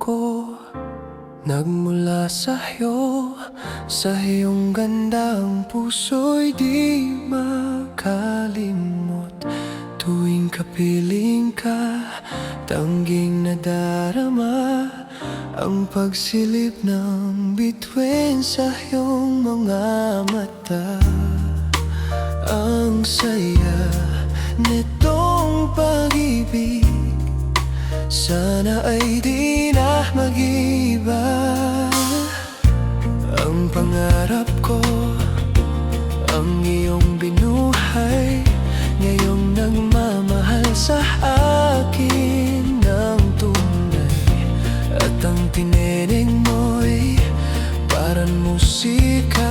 ko nagmula sa'yo. Sa iyong gandang puso'y di makalimot. Tuwing kapiling ka, tangging nadarama ang pagsilip ng bituin sa iyong mga mata. Ang saya nitong pag-ibig, sana ay di na mag-iba. Ang pangarap ko, ang iyong binuhay, ngayong nagmamahal sa akin ng tunay. At ang tininig mo'y parang musika,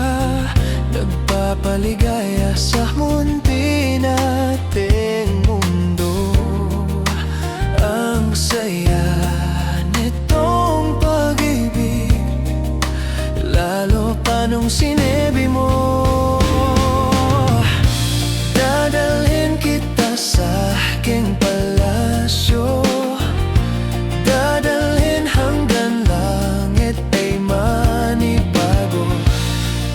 nagpapaligaya sa munti nating mundo. Ang saya nitong pag-ibig, lalo pa nung sinabi mo, dadalhin kita sa aking palasyo, dadalhin hanggang langit ay manibago.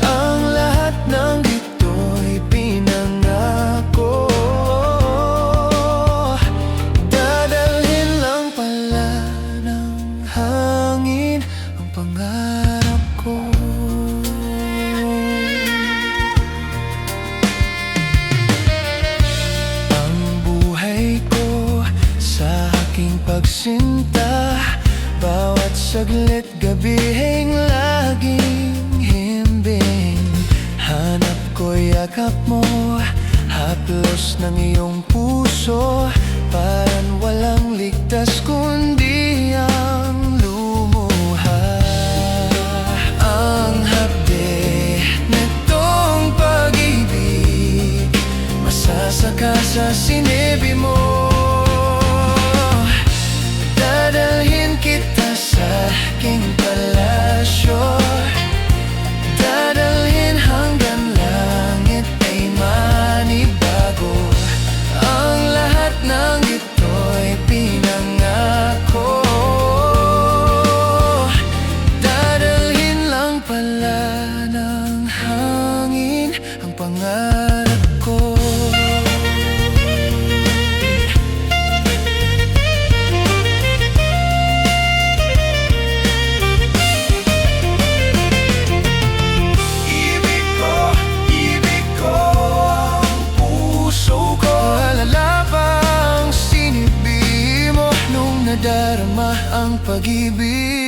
Ang lahat ng ito'y pinangako, dadalhin lang pala ng hangin ang pangarap ko. Ang buhay ko sa aking pagsinta, bawat saglit gabihing laging himbing. Hanap ko yakap mo, haplos ng iyong puso, parang walang ligtas kundi ang lumuha. Ang hapde nitong pag-ibig, masasaka sa sinabi mo, dadalhin kita sa aking palasyo, dadalhin hanggang langit ay manibago. Ang lahat ng ito'y pinangako, dadalhin lang pala ng hangin ang pangarap ko. Nadarama ang pag-ibig.